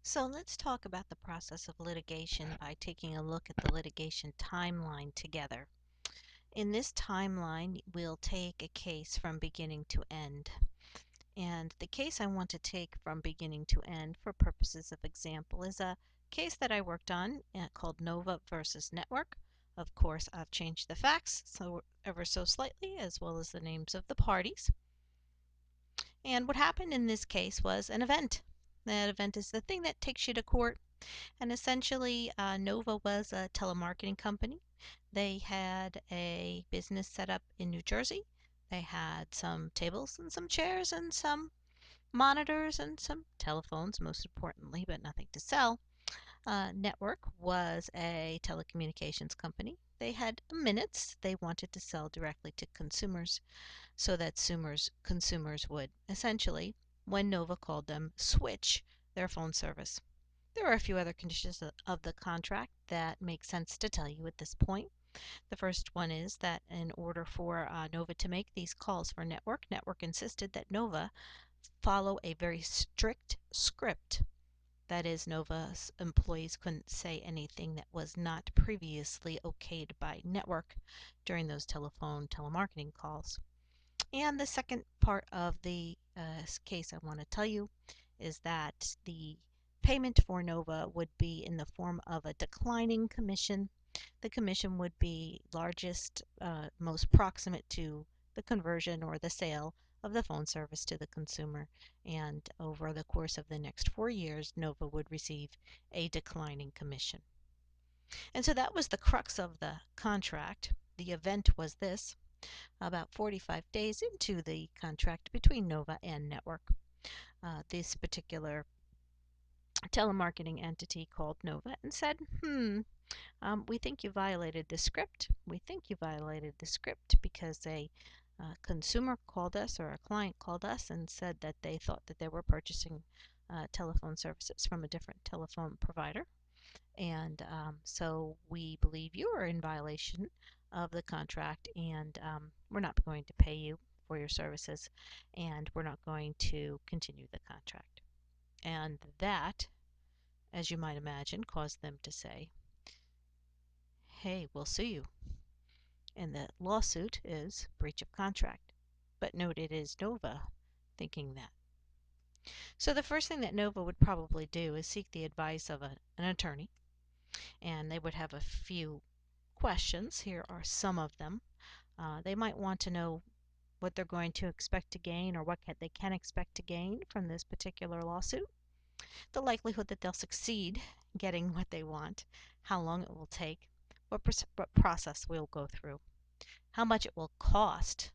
So let's talk about the process of litigation by taking a look at the litigation timeline together. In this timeline, we'll take a case from beginning to end. And the case I want to take from beginning to end for purposes of example is a case that I worked on called Nova versus Network. Of course, I've changed the facts so ever so slightly, as well as the names of the parties. And what happened in this case was an event. That event is the thing that takes you to court. And essentially, Nova was a telemarketing company. They had a business set up in New Jersey. They had some tables and some chairs and some monitors and some telephones, most importantly, but nothing to sell. Network was a telecommunications company. They had minutes they wanted to sell directly to consumers so that consumers would essentially, when Nova called them, switch their phone service. There are a few other conditions of the contract that make sense to tell you at this point. The first one is that in order for Nova to make these calls for Network insisted that Nova follow a very strict script. That is, Nova's employees couldn't say anything that was not previously okayed by Network during those telemarketing calls. And the second part of the case I want to tell you is that the payment for Nova would be in the form of a declining commission. The commission would be largest, most proximate to the conversion or the sale of the phone service to the consumer. And over the course of the next 4 years, Nova would receive a declining commission. And so that was the crux of the contract. The event was this: about 45 days into the contract between Nova and Network, this particular telemarketing entity called Nova and said, we think you violated the script. We think you violated the script because a consumer called us or a client called us and said that they thought that they were purchasing telephone services from a different telephone provider. And so we believe you are in violation of the contract, and we're not going to pay you for your services, and we're not going to continue the contract. And that, as you might imagine, caused them to say, hey, we'll sue you. And the lawsuit is breach of contract. But note, it is Nova thinking that. So the first thing that Nova would probably do is seek the advice of an attorney, and they would have a few questions. Here are some of them. They might want to know what they're going to expect to gain or what they can expect to gain from this particular lawsuit, the likelihood that they'll succeed getting what they want, how long it will take, what process we'll go through, how much it will cost.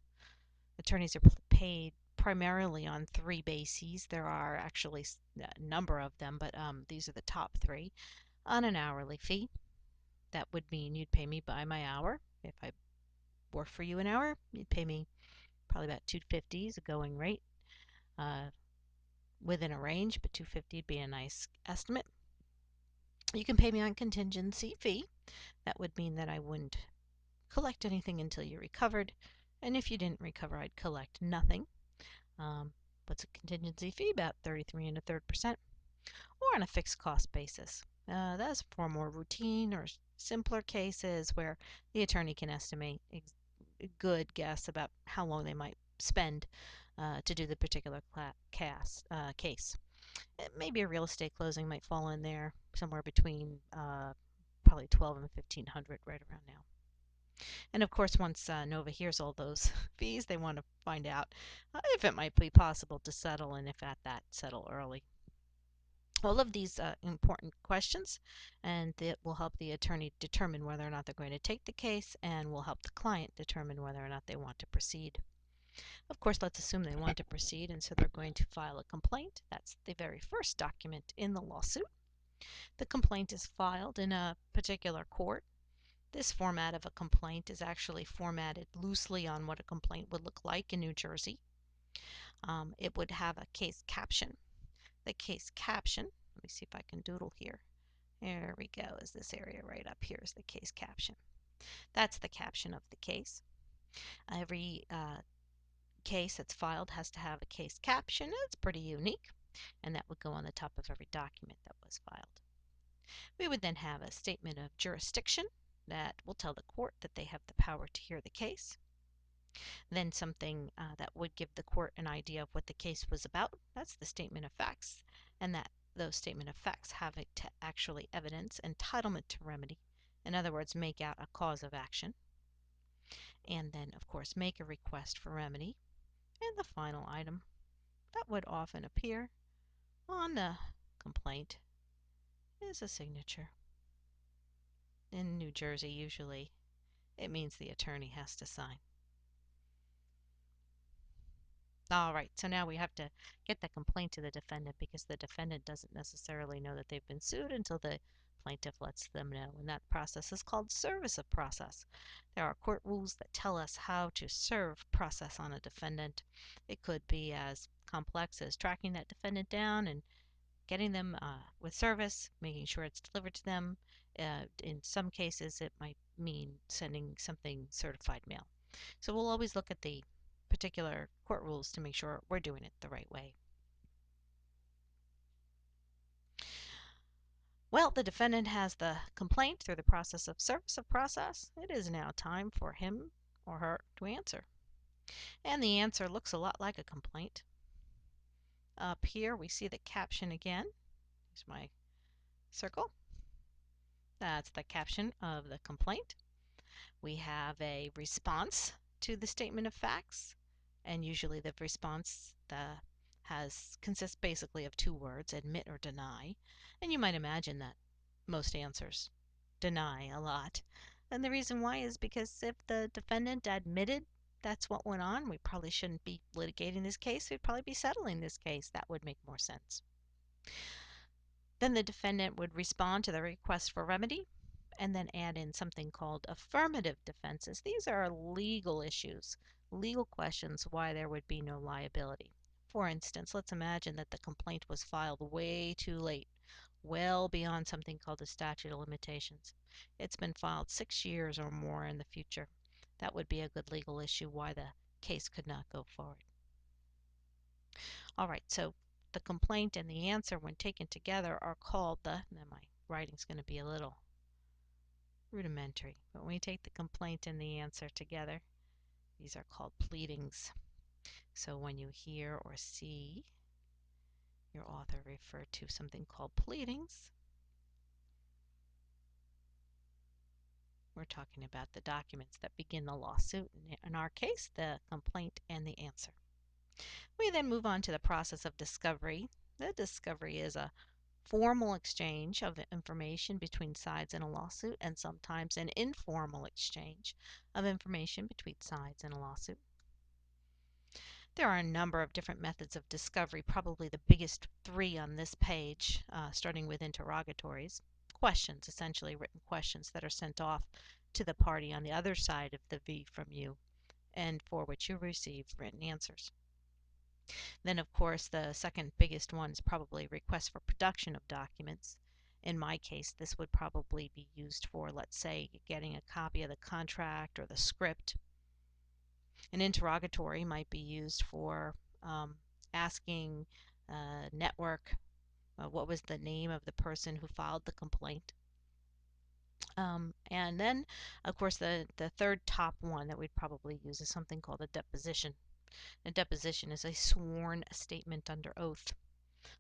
Attorneys are paid primarily on three bases. There are actually a number of them, but these are the top three. On an hourly fee, that would mean you'd pay me by my hour. If I work for you an hour, you'd pay me probably about $2.50 is a going rate, uh, within a range, but $2.50 would be a nice estimate. You can pay me on contingency fee. That would mean that I wouldn't collect anything until you recovered, and if you didn't recover, I'd collect nothing. What's a contingency fee? About 33 and a third percent, or on a fixed cost basis. That's for more routine or simpler cases where the attorney can estimate a good guess about how long they might spend to do the particular case. Maybe a real estate closing might fall in there somewhere between probably 12 and 1500 right around now. And of course, once Nova hears all those fees, they want to find out if it might be possible to settle, and if at that, settle early. All of these important questions, and it will help the attorney determine whether or not they're going to take the case, and will help the client determine whether or not they want to proceed. Of course, let's assume they want to proceed, and so they're going to file a complaint. That's the very first document in the lawsuit. The complaint is filed in a particular court. This format of a complaint is actually formatted loosely on what a complaint would look like in New Jersey. It would have a case caption. The case caption, let me see if I can doodle here. There we go, is this area right up here is the case caption. That's the caption of the case. Every case that's filed has to have a case caption. It's pretty unique. and that would go on the top of every document that was filed. We would then have a statement of jurisdiction that will tell the court that they have the power to hear the case. Then something that would give the court an idea of what the case was about. That's the statement of facts, and that those statement of facts have it to actually evidence entitlement to remedy. In other words, make out a cause of action. And then, of course, make a request for remedy. And the final item that would often appear on the complaint is a signature. In New Jersey, usually, it means the attorney has to sign. All right, so now we have to get the complaint to the defendant because the defendant doesn't necessarily know that they've been sued until the plaintiff lets them know. And that process is called service of process. There are court rules that tell us how to serve process on a defendant. It could be as complex as tracking that defendant down and getting them with service, making sure it's delivered to them. In some cases, it might mean sending something certified mail. So we'll always look at the particular court rules to make sure we're doing it the right way. Well, the defendant has the complaint through the process of service of process. It is now time for him or her to answer. And the answer looks a lot like a complaint. Up here we see the caption again. Here's my circle. That's the caption of the complaint. We have a response to the statement of facts, and usually the response consists basically of two words, admit or deny. And you might imagine that most answers deny a lot. And the reason why is because if the defendant admitted that's what went on, we probably shouldn't be litigating this case. We'd probably be settling this case. That would make more sense. Then the defendant would respond to the request for remedy and then add in something called affirmative defenses. These are legal issues, legal questions why there would be no liability. For instance, let's imagine that the complaint was filed way too late, well beyond something called the statute of limitations. It's been filed 6 years or more in the future. That would be a good legal issue why the case could not go forward. All right, so the complaint and the answer, when taken together, are called now my writing's going to be a little rudimentary, but when we take the complaint and the answer together, these are called pleadings. So when you hear or see your author refer to something called pleadings, we're talking about the documents that begin the lawsuit, in our case, the complaint and the answer. We then move on to the process of discovery. The discovery is a formal exchange of information between sides in a lawsuit and sometimes an informal exchange of information between sides in a lawsuit. There are a number of different methods of discovery, probably the biggest three on this page, starting with interrogatories. Questions, essentially written questions that are sent off to the party on the other side of the V from you and for which you receive written answers. Then, of course, the second biggest one is probably requests for production of documents. In my case, this would probably be used for, let's say, getting a copy of the contract or the script. An interrogatory might be used for asking network what was the name of the person who filed the complaint. And then, of course, the third top one that we'd probably use is something called a deposition. A deposition is a sworn statement under oath.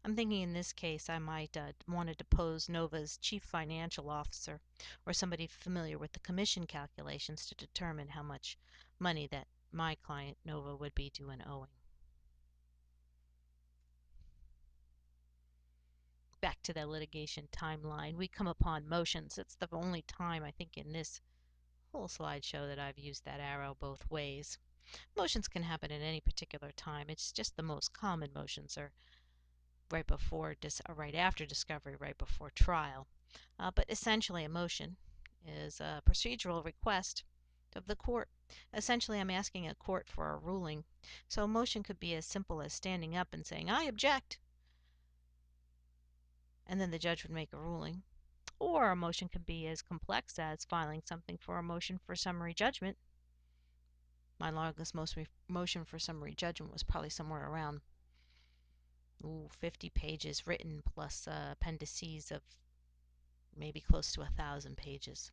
I'm thinking in this case I might want to depose Nova's chief financial officer or somebody familiar with the commission calculations to determine how much money that my client Nova would be due and owing. Back to the litigation timeline, we come upon motions. It's the only time I think in this whole slideshow that I've used that arrow both ways. Motions can happen at any particular time. It's just the most common motions are right before right after discovery, right before trial. But essentially a motion is a procedural request of the court. Essentially, I'm asking a court for a ruling. So a motion could be as simple as standing up and saying, I object, and then the judge would make a ruling. Or a motion can be as complex as filing something for a motion for summary judgment. My longest motion for summary judgment was probably somewhere around 50 pages written plus appendices of maybe close to 1,000 pages.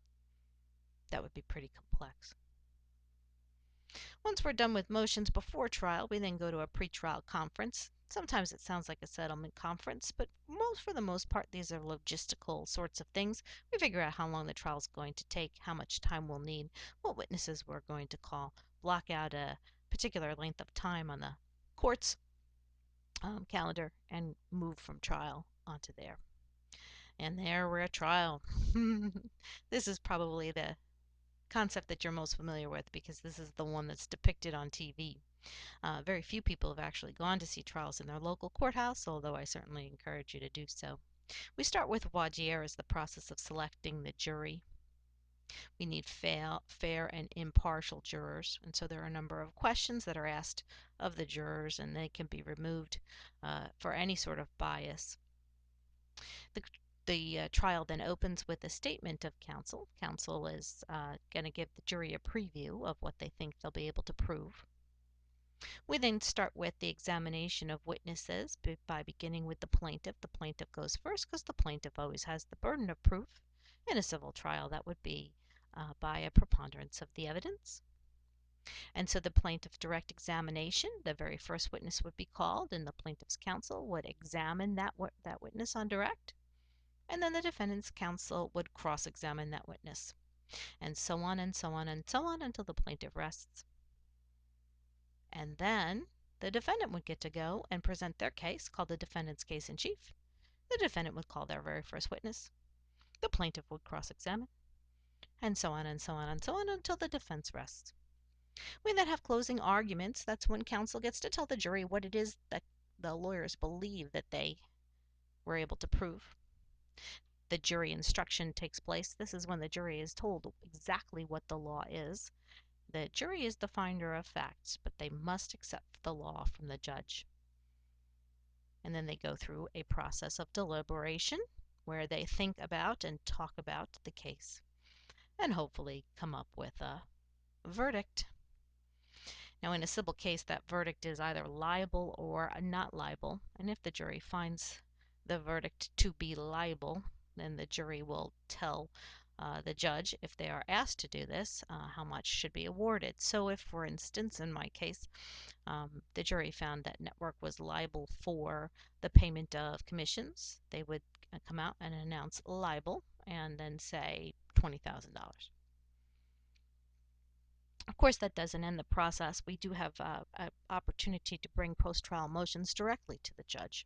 That would be pretty complex. Once we're done with motions before trial, we then go to a pretrial conference. Sometimes it sounds like a settlement conference, but for the most part, these are logistical sorts of things. We figure out how long the trial is going to take, how much time we'll need, what witnesses we're going to call, block out a particular length of time on the court's calendar, and move from trial onto there. And there we're at trial. This is probably the concept that you're most familiar with because this is the one that's depicted on TV. Very few people have actually gone to see trials in their local courthouse, although I certainly encourage you to do so. We start with voir dire as the process of selecting the jury. We need fair and impartial jurors, and so there are a number of questions that are asked of the jurors, and they can be removed for any sort of bias. The trial then opens with a statement of counsel. Counsel is going to give the jury a preview of what they think they'll be able to prove. We then start with the examination of witnesses by beginning with the plaintiff. The plaintiff goes first because the plaintiff always has the burden of proof. In a civil trial, that would be by a preponderance of the evidence. And so the plaintiff direct examination, the very first witness would be called, and the plaintiff's counsel would examine that witness on direct. And then the defendant's counsel would cross-examine that witness, and so on and so on and so on until the plaintiff rests. And then the defendant would get to go and present their case, called the defendant's case in chief. The defendant would call their very first witness. The plaintiff would cross-examine, and so on and so on and so on until the defense rests. We then have closing arguments. That's when counsel gets to tell the jury what it is that the lawyers believe that they were able to prove. The jury instruction takes place. This is when the jury is told exactly what the law is. The jury is the finder of facts, but they must accept the law from the judge. And then they go through a process of deliberation where they think about and talk about the case and hopefully come up with a verdict. Now, in a civil case, that verdict is either liable or not liable. And if the jury finds the verdict to be liable, then the jury will tell the judge, if they are asked to do this, how much should be awarded. So if, for instance, in my case, the jury found that Network was liable for the payment of commissions, they would come out and announce liable and then say $20,000. Of course, that doesn't end the process. We do have an opportunity to bring post-trial motions directly to the judge.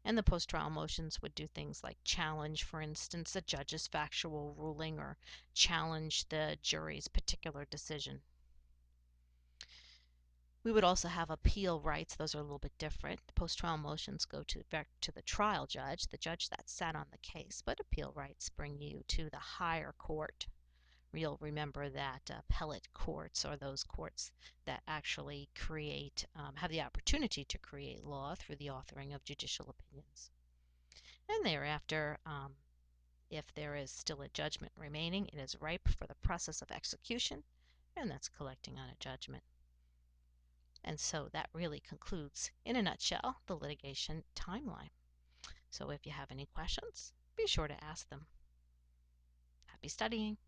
And the post-trial motions would do things like challenge, for instance, a judge's factual ruling or challenge the jury's particular decision. We would also have appeal rights. Those are a little bit different. Post-trial motions go back to the trial judge, the judge that sat on the case, but appeal rights bring you to the higher court. You'll remember that appellate courts are those courts that actually have the opportunity to create law through the authoring of judicial opinions. And thereafter, if there is still a judgment remaining, it is ripe for the process of execution, and that's collecting on a judgment. And so that really concludes, in a nutshell, the litigation timeline. So if you have any questions, be sure to ask them. Happy studying!